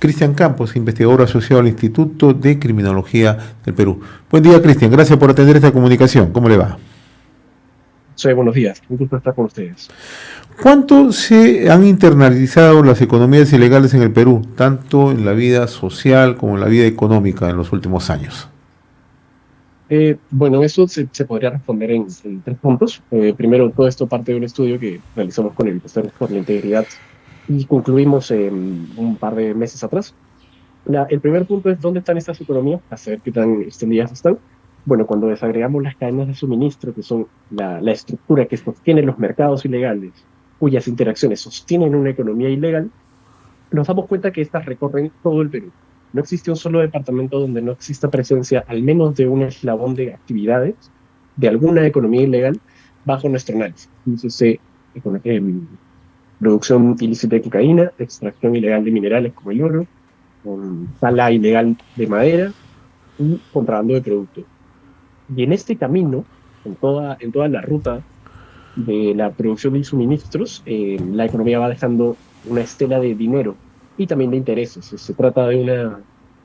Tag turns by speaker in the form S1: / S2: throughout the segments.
S1: Cristian Campos, investigador asociado al Instituto de Criminología del Perú. Buen día, Cristian. Gracias por atender esta comunicación. ¿Cómo le va?
S2: Soy buenos días, un gusto estar con ustedes.
S1: ¿Cuánto se han internalizado las economías ilegales en el Perú, tanto en la vida social como en la vida económica en los últimos años?
S2: Bueno, eso se podría responder en tres puntos. Primero, todo esto parte de un estudio que realizamos con el Ministerio por la Integridad y concluimos un par de meses atrás. El primer punto es dónde están estas economías, a saber qué tan extendidas están. Bueno, cuando desagregamos las cadenas de suministro, que son la estructura que sostiene los mercados ilegales, cuyas interacciones sostienen una economía ilegal, nos damos cuenta que estas recorren todo el Perú. No existe un solo departamento donde no exista presencia al menos de un eslabón de actividades de alguna economía ilegal bajo nuestro análisis. Entonces, producción ilícita de cocaína, extracción ilegal de minerales como el oro, tala ilegal de madera y contrabando de productos. Y en este camino, en toda la ruta de la producción de suministros, la economía va dejando una estela de dinero y también de intereses. Se trata de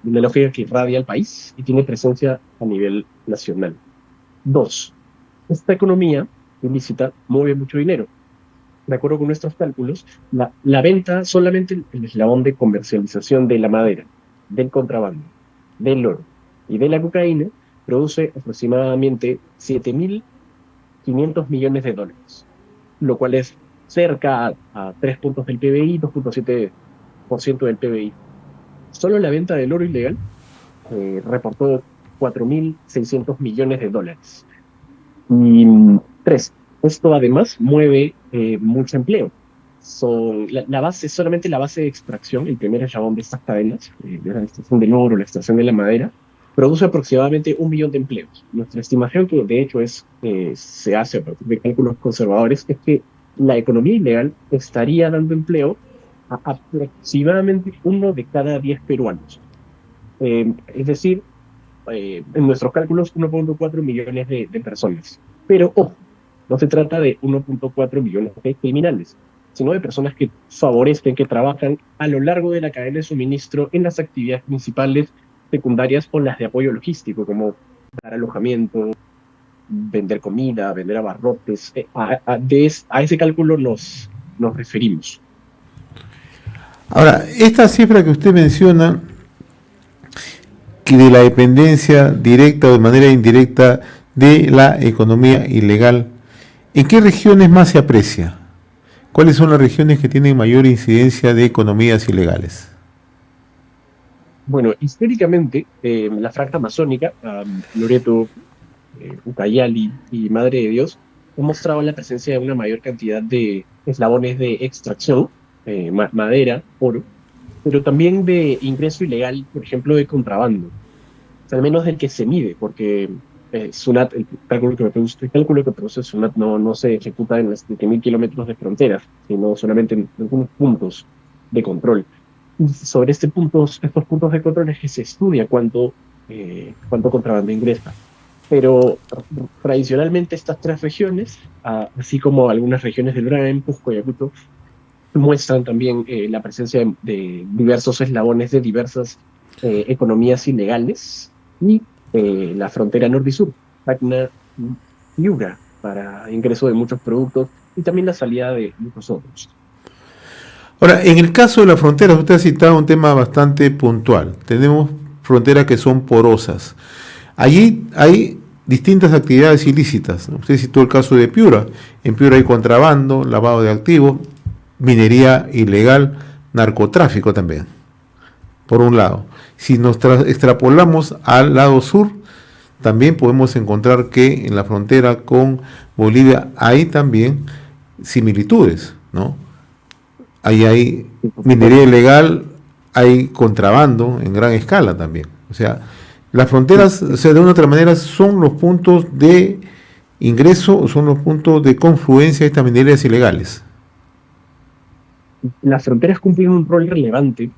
S2: una lógica que irradia al país y tiene presencia a nivel nacional. Dos, esta economía ilícita mueve mucho dinero. De acuerdo con nuestros cálculos, la venta, solamente el eslabón de comercialización de la madera, del contrabando, del oro y de la cocaína, produce aproximadamente 7.500 millones de dólares, lo cual es cerca a 3 puntos del PBI, 2,7% del PBI. Solo la venta del oro ilegal reportó 4.600 millones de dólares. Y tres, esto además mueve mucho empleo. La base, solamente la base de extracción, el primer eslabón de estas cadenas, de la extracción del oro, la extracción de la madera, produce aproximadamente 1 millón de empleos. Nuestra estimación, que de hecho se hace a partir de cálculos conservadores, es que la economía ilegal estaría dando empleo a aproximadamente 1 de cada 10 peruanos. Es decir, en nuestros cálculos, 1,4 millones de personas. Pero, ojo, no se trata de 1,4 millones de criminales, sino de personas que favorecen, que trabajan a lo largo de la cadena de suministro en las actividades principales, secundarias o las de apoyo logístico, como dar alojamiento, vender comida, vender abarrotes. A ese cálculo nos referimos.
S1: Ahora, esta cifra que usted menciona, que de la dependencia directa o de manera indirecta de la economía ilegal, ¿en qué regiones más se aprecia? ¿Cuáles son las regiones que tienen mayor incidencia de economías ilegales?
S2: Bueno, históricamente, la franja amazónica, Loreto, Ucayali y Madre de Dios, han mostrado la presencia de una mayor cantidad de eslabones de extracción, madera, oro, pero también de ingreso ilegal, por ejemplo, de contrabando, al menos del que se mide, porque SUNAT, el cálculo que produce SUNAT no se ejecuta en los 7.000 kilómetros de fronteras, sino solamente en algunos puntos de control. Y sobre estos puntos de control es que se estudia cuánto contrabando ingresa. Pero tradicionalmente estas tres regiones, así como algunas regiones del Orán, Cusco y Ayacucho, muestran también la presencia de diversos eslabones de diversas economías ilegales y la frontera norte y sur, Tacna y Piura, para ingreso de muchos productos y también la salida de muchos otros.
S1: Ahora, en el caso de las fronteras, usted ha citado un tema bastante puntual. Tenemos fronteras que son porosas. Allí hay distintas actividades ilícitas. Usted citó el caso de Piura. En Piura hay contrabando, lavado de activos, minería ilegal, narcotráfico también, por un lado. Si nos extrapolamos al lado sur, también podemos encontrar que en la frontera con Bolivia hay también similitudes, ¿no? Ahí hay
S2: Y, por
S1: minería
S2: supuesto,
S1: ilegal, hay contrabando en gran escala también. O sea, las fronteras, o sea, de una u otra manera, son los puntos de ingreso, son los puntos de confluencia de estas minerías ilegales.
S2: las fronteras cumplen un rol relevante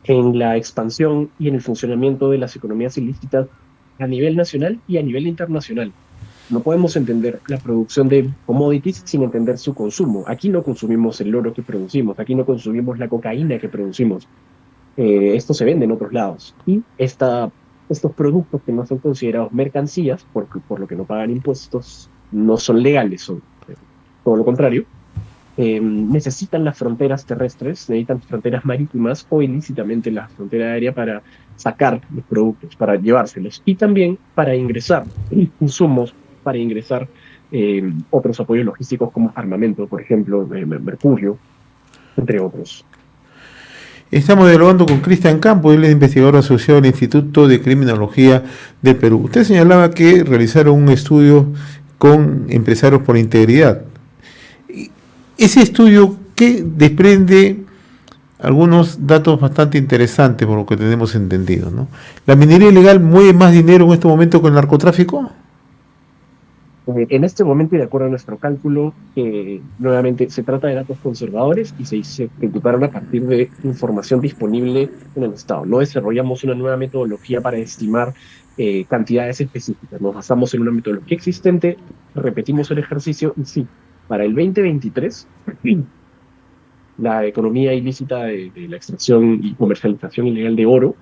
S2: en la expansión y en el funcionamiento de las economías ilícitas a nivel nacional y a nivel internacional. No podemos entender la producción de commodities sin entender su consumo. Aquí no consumimos el oro que producimos, aquí no consumimos la cocaína que producimos. esto se vende en otros lados. Y estos productos que no son considerados mercancías, por lo que no pagan impuestos, no son legales, son todo lo contrario. Necesitan las fronteras terrestres, necesitan fronteras marítimas o ilícitamente la frontera aérea para sacar los productos, para llevárselos y también para ingresar insumos, para ingresar otros apoyos logísticos como armamento, por ejemplo, mercurio, entre otros.
S1: Estamos dialogando con Cristian Campos, él es investigador asociado al Instituto de Criminología del Perú. Usted señalaba que realizaron un estudio con empresarios por integridad. Ese estudio que desprende algunos datos bastante interesantes por lo que tenemos entendido, ¿no? ¿La minería ilegal mueve más dinero en este momento que el narcotráfico?
S2: En este momento, y de acuerdo a nuestro cálculo, nuevamente se trata de datos conservadores y se ejecutaron a partir de información disponible en el Estado. No desarrollamos una nueva metodología para estimar cantidades específicas. Nos basamos en una metodología existente, repetimos el ejercicio y sí, para el 2023, la economía ilícita de la extracción y comercialización ilegal de oro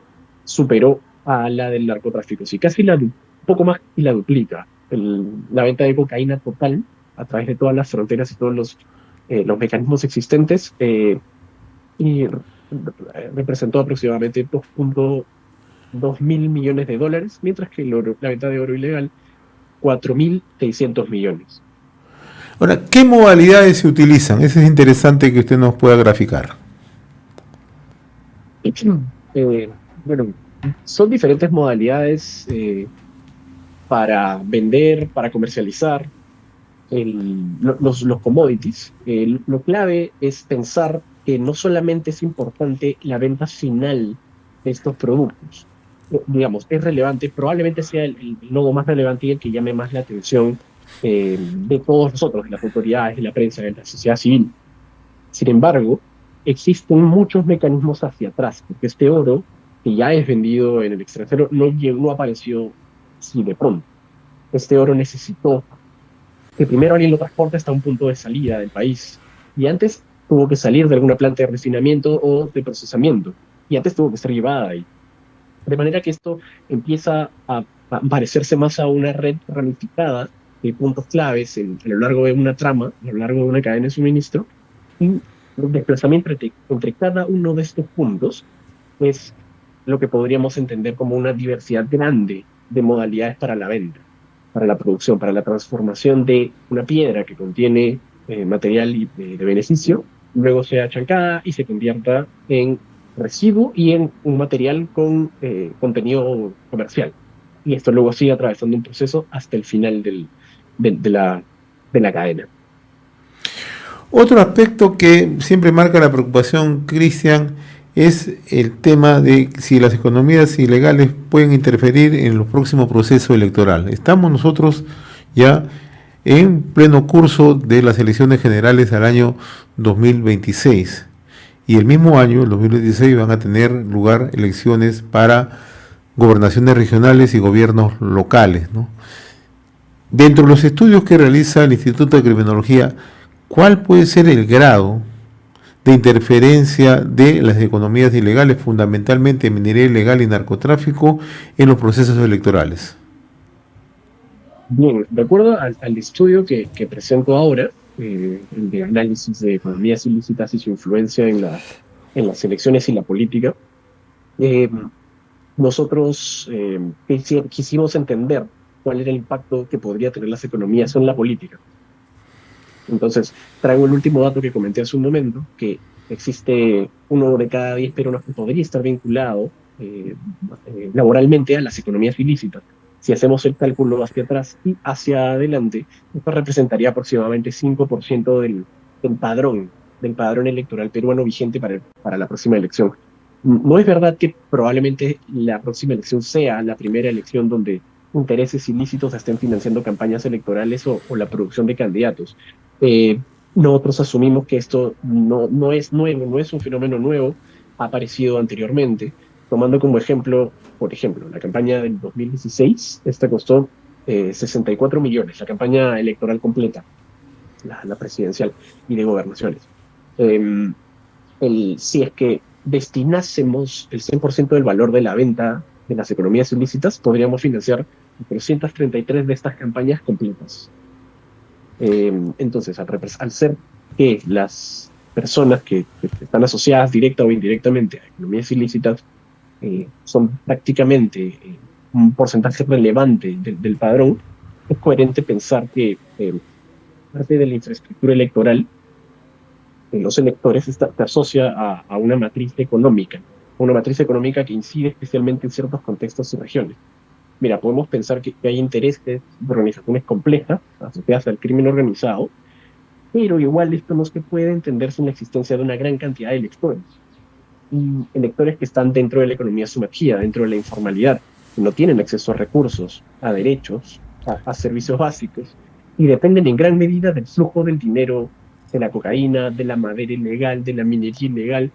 S2: superó a la del narcotráfico. Sí, casi un poco más y la duplica. La venta de cocaína total a través de todas las fronteras y todos los mecanismos existentes y representó aproximadamente 2.2 mil millones de dólares, mientras que la venta de oro ilegal, 4.600 millones.
S1: Ahora, ¿qué modalidades se utilizan? Eso es interesante que usted nos pueda graficar.
S2: Bueno, son diferentes modalidades para vender, para comercializar los commodities. Lo clave es pensar que no solamente es importante la venta final de estos productos. Digamos, es relevante, probablemente sea el nodo más relevante y el que llame más la atención de todos nosotros, de las autoridades, de la prensa, de la sociedad civil. Sin embargo, existen muchos mecanismos hacia atrás, porque este oro, que ya es vendido en el extranjero, no apareció así de pronto. Este oro necesitó que primero alguien lo transporte hasta un punto de salida del país. Y antes tuvo que salir de alguna planta de refinamiento o de procesamiento. Y antes tuvo que ser llevada ahí. De manera que esto empieza a parecerse más a una red ramificada de puntos claves a lo largo de una trama, a lo largo de una cadena de suministro, y el desplazamiento entre cada uno de estos puntos es lo que podríamos entender como una diversidad grande de modalidades para la venta, para la producción, para la transformación de una piedra que contiene material de beneficio, luego sea chancada y se convierta en residuo y en un material con contenido comercial. Y esto luego sigue atravesando un proceso hasta el final de la cadena.
S1: Otro aspecto que siempre marca la preocupación, Cristian, es el tema de si las economías ilegales pueden interferir en los próximos procesos electorales. Estamos nosotros ya en pleno curso de las elecciones generales al año 2026 y el mismo año, el 2026, van a tener lugar elecciones para gobernaciones regionales y gobiernos locales, ¿no? Dentro de los estudios que realiza el Instituto de Criminología, ¿cuál puede ser el grado de interferencia de las economías ilegales, fundamentalmente minería ilegal y narcotráfico, en los procesos electorales?
S2: Bien, de acuerdo al estudio que presento ahora, el de análisis de economías ilícitas y su influencia en las elecciones y la política, eh, nosotros quisimos entender cuál era el impacto que podría tener las economías en la política. Entonces, traigo el último dato que comenté hace un momento, que existe 1 de cada 10 peruanos que podría estar vinculado laboralmente a las economías ilícitas. Si hacemos el cálculo hacia atrás y hacia adelante, esto representaría aproximadamente 5% del padrón electoral peruano vigente para la próxima elección. No es verdad que probablemente la próxima elección sea la primera elección donde intereses ilícitos estén financiando campañas electorales o la producción de candidatos. Eh, Nosotros asumimos que esto no es nuevo, no es un fenómeno nuevo, ha aparecido anteriormente, tomando como ejemplo, por ejemplo, la campaña del 2016, esta costó 64 millones, la campaña electoral completa, la presidencial y de gobernaciones. Si es que destinásemos el 100% del valor de la venta de las economías ilícitas, podríamos financiar 333 de estas campañas completas. Entonces, al ser que las personas que están asociadas directa o indirectamente a economías ilícitas son prácticamente un porcentaje relevante del padrón, es coherente pensar que parte de la infraestructura electoral de los electores se asocia a una matriz económica que incide especialmente en ciertos contextos y regiones. Mira, podemos pensar que hay intereses de organizaciones complejas asociadas al crimen organizado, pero igual esto no se puede entender sin la existencia de una gran cantidad de electores. Y electores que están dentro de la economía sumergida, dentro de la informalidad, que no tienen acceso a recursos, a derechos, a servicios básicos, y dependen en gran medida del flujo del dinero, de la cocaína, de la madera ilegal, de la minería ilegal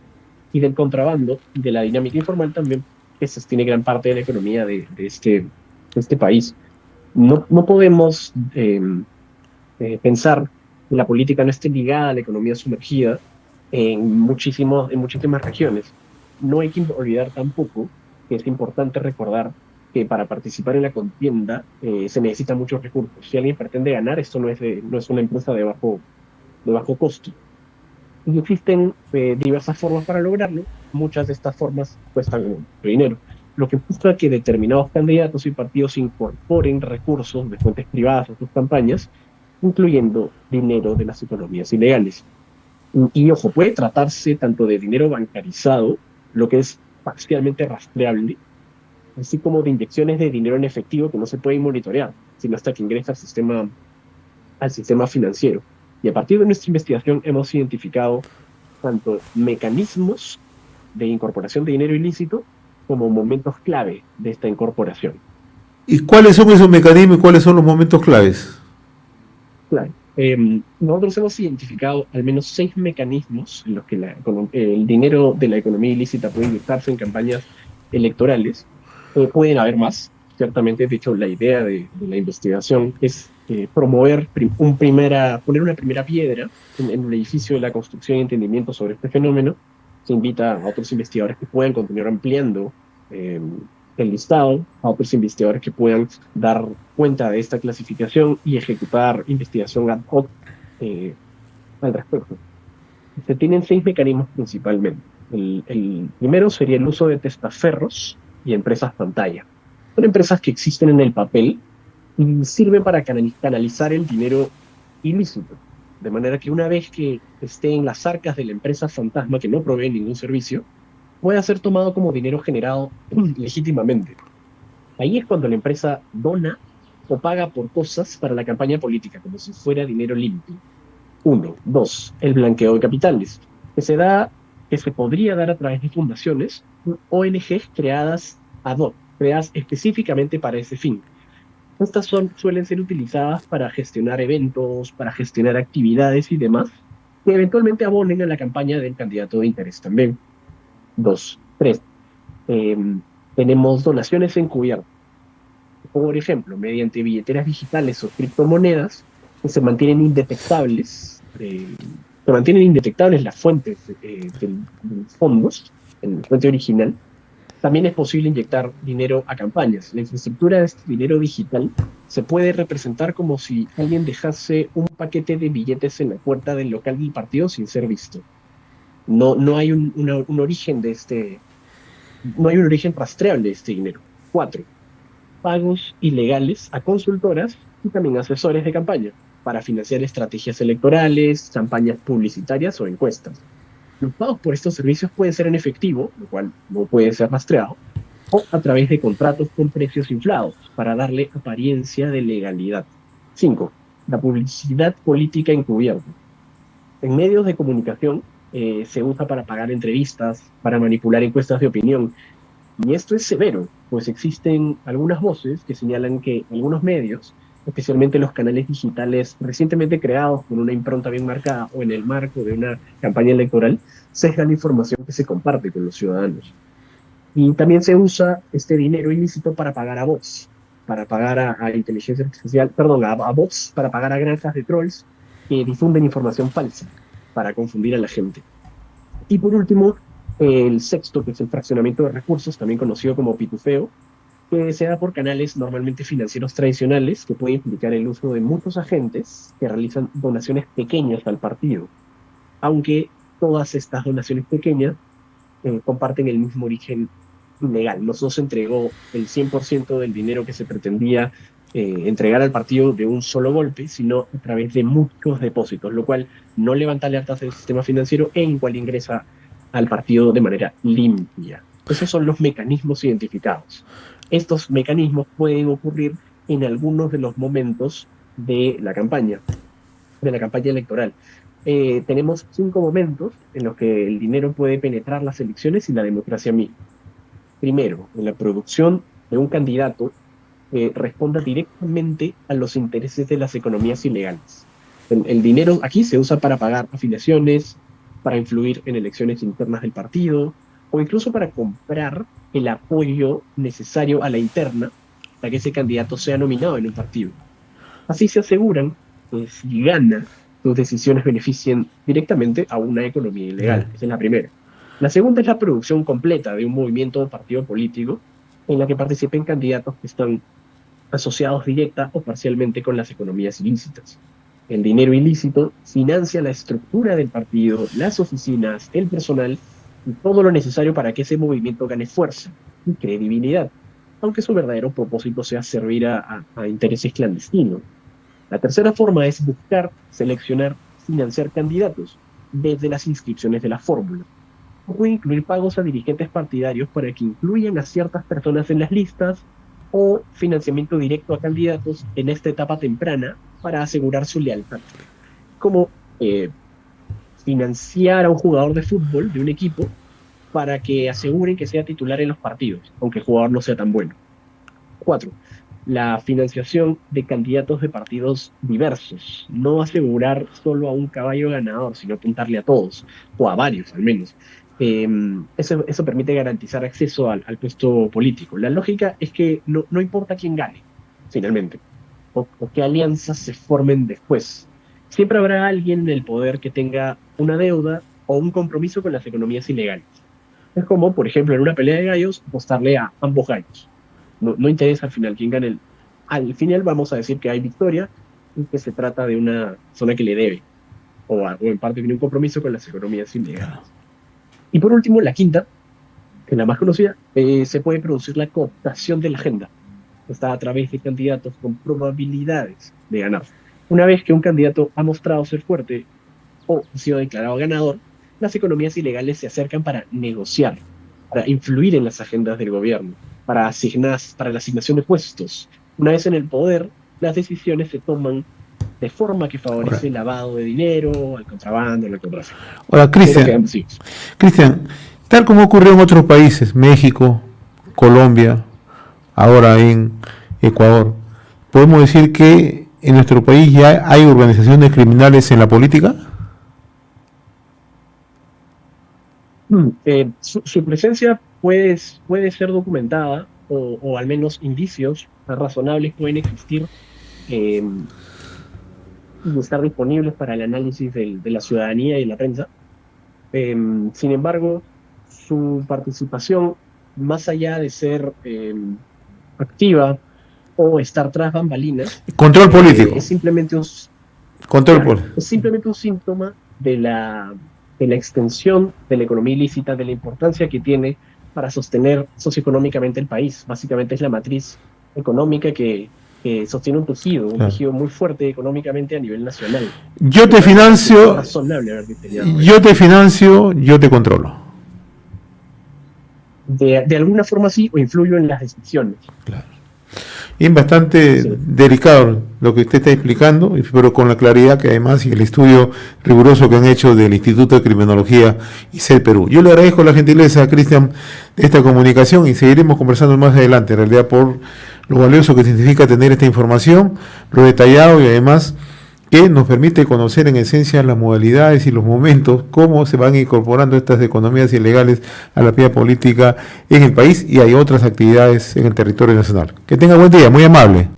S2: y del contrabando, y de la dinámica informal también, que sostiene gran parte de la economía de este país. No podemos pensar que la política no esté ligada a la economía sumergida en muchísimas regiones. No hay que olvidar tampoco que es importante recordar que para participar en la contienda se necesitan muchos recursos. Si alguien pretende ganar, esto no es una empresa de bajo costo. Y existen diversas formas para lograrlo. Muchas de estas formas cuestan mucho dinero, lo que busca que determinados candidatos y partidos incorporen recursos de fuentes privadas a sus campañas, incluyendo dinero de las economías ilegales. Y ojo, puede tratarse tanto de dinero bancarizado, lo que es parcialmente rastreable, así como de inyecciones de dinero en efectivo que no se pueden monitorear, sino hasta que ingresa al sistema financiero. Y a partir de nuestra investigación hemos identificado tanto mecanismos de incorporación de dinero ilícito como momentos clave de esta incorporación.
S1: ¿Y cuáles son esos mecanismos y cuáles son los momentos claves?
S2: Claro. Nosotros hemos identificado al menos 6 mecanismos en los que el dinero de la economía ilícita puede inyectarse en campañas electorales. Pueden haber más, ciertamente. De hecho, la idea de la investigación es poner una primera piedra en el edificio de la construcción y entendimiento sobre este fenómeno. Se invita a otros investigadores que puedan continuar ampliando eh, el listado, a otros investigadores que puedan dar cuenta de esta clasificación y ejecutar investigación ad hoc eh, al respecto. Se tienen 6 mecanismos principalmente. El primero sería el uso de testaferros y empresas pantalla. Son empresas que existen en el papel y sirven para canalizar el dinero ilícito. De manera que una vez que esté en las arcas de la empresa fantasma que no provee ningún servicio, pueda ser tomado como dinero generado legítimamente. Ahí es cuando la empresa dona o paga por cosas para la campaña política, como si fuera dinero limpio. Uno. Dos, el blanqueo de capitales, que se podría dar a través de fundaciones, ONGs creadas ad hoc, creadas específicamente para ese fin. Estas suelen ser utilizadas para gestionar eventos, para gestionar actividades y demás, que eventualmente abonen a la campaña del candidato de interés también. Dos. Tres. Tenemos donaciones encubiertas. Por ejemplo, mediante billeteras digitales o criptomonedas que se mantienen indetectables las fuentes de los fondos, en la fuente original. También es posible inyectar dinero a campañas. La infraestructura de este dinero digital se puede representar como si alguien dejase un paquete de billetes en la puerta del local del partido sin ser visto. No hay un origen no hay un origen rastreable de este dinero. Cuatro, pagos ilegales a consultoras y también asesores de campaña para financiar estrategias electorales, campañas publicitarias o encuestas. Los pagos por estos servicios pueden ser en efectivo, lo cual no puede ser rastreado, o a través de contratos con precios inflados para darle apariencia de legalidad. Cinco, la publicidad política encubierta. En medios de comunicación se usa para pagar entrevistas, para manipular encuestas de opinión. Y esto es severo, pues existen algunas voces que señalan que algunos medios, especialmente los canales digitales recientemente creados con una impronta bien marcada o en el marco de una campaña electoral, sesgan la información que se comparte con los ciudadanos. Y también se usa este dinero ilícito para pagar a bots, para pagar a inteligencia artificial, perdón, a bots, para pagar a granjas de trolls que difunden información falsa para confundir a la gente. Y por último, El sexto, que es el fraccionamiento de recursos, también conocido como pitufeo, que se da por canales normalmente financieros tradicionales, que puede implicar el uso de muchos agentes que realizan donaciones pequeñas al partido, aunque todas estas donaciones pequeñas comparten el mismo origen ilegal. No solo se entregó el 100% del dinero que se pretendía entregar al partido de un solo golpe, sino a través de muchos depósitos, lo cual no levanta alertas del sistema financiero e igual ingresa al partido de manera limpia. Esos son los mecanismos identificados. Estos mecanismos pueden ocurrir en algunos de los momentos de la campaña electoral. Tenemos 5 momentos en los que el dinero puede penetrar las elecciones y la democracia misma. Primero, en la producción de un candidato que responda directamente a los intereses de las economías ilegales. El dinero aquí se usa para pagar afiliaciones, para influir en elecciones internas del partido, o incluso para comprar el apoyo necesario a la interna para que ese candidato sea nominado en un partido. Así se aseguran que si gana, sus decisiones beneficien directamente a una economía ilegal. Esa es la primera. La segunda es la producción completa de un movimiento o partido político en la que participen candidatos que están asociados directa o parcialmente con las economías ilícitas. El dinero ilícito financia la estructura del partido, las oficinas, el personal y todo lo necesario para que ese movimiento gane fuerza y credibilidad, aunque su verdadero propósito sea servir a intereses clandestinos. La tercera forma es buscar, seleccionar, financiar candidatos desde las inscripciones de la fórmula. Puede incluir pagos a dirigentes partidarios para que incluyan a ciertas personas en las listas o financiamiento directo a candidatos en esta etapa temprana para asegurar su lealtad. Como financiar a un jugador de fútbol de un equipo para que aseguren que sea titular en los partidos, aunque el jugador no sea tan bueno. 4. La financiación de candidatos de partidos diversos. No asegurar solo a un caballo ganador, sino apuntarle a todos, o a varios al menos. Eso permite garantizar acceso al puesto político. La lógica es que no importa quién gane, finalmente, o qué alianzas se formen después. Siempre habrá alguien en el poder que tenga una deuda o un compromiso con las economías ilegales. Es como, por ejemplo, en una pelea de gallos, apostarle a ambos gallos. No interesa al final quién gane. Al final vamos a decir que hay victoria y que se trata de una zona que le debe, o en parte tiene un compromiso con las economías ilegales. Y por último, la quinta, que es la más conocida, se puede producir la cooptación de la agenda. Está a través de candidatos con probabilidades de ganar. Una vez que un candidato ha mostrado ser fuerte o ha sido declarado ganador, las economías ilegales se acercan para negociar, para influir en las agendas del gobierno, para la asignación de puestos. Una vez en el poder, las decisiones se toman de forma que favorece el lavado de dinero, el contrabando, el narcotráfico.
S1: Ahora, Cristian, tal como ocurrió en otros países, México, Colombia, ahora en Ecuador, ¿podemos decir que en nuestro país ya hay organizaciones criminales en la política?
S2: Su presencia puede ser documentada, o al menos indicios razonables pueden existir y estar disponibles para el análisis de la ciudadanía y la prensa. Sin embargo, su participación, más allá de ser activa o estar tras bambalinas,
S1: control político.
S2: Es simplemente un síntoma de la extensión de la economía ilícita, de la importancia que tiene para sostener socioeconómicamente el país. Básicamente es la matriz económica que sostiene un tejido muy fuerte económicamente a nivel nacional.
S1: Yo te financio, yo te controlo.
S2: De alguna forma sí, o influyo en las decisiones.
S1: Claro. Y es bastante delicado lo que usted está explicando, pero con la claridad que además y el estudio riguroso que han hecho del Instituto de Criminología ICEL Perú. Yo le agradezco la gentileza a Cristian de esta comunicación y seguiremos conversando más adelante, en realidad por lo valioso que significa tener esta información, lo detallado y además que nos permite conocer en esencia las modalidades y los momentos, cómo se van incorporando estas economías ilegales a la vida política en el país y hay otras actividades en el territorio nacional. Que tenga buen día, muy amable.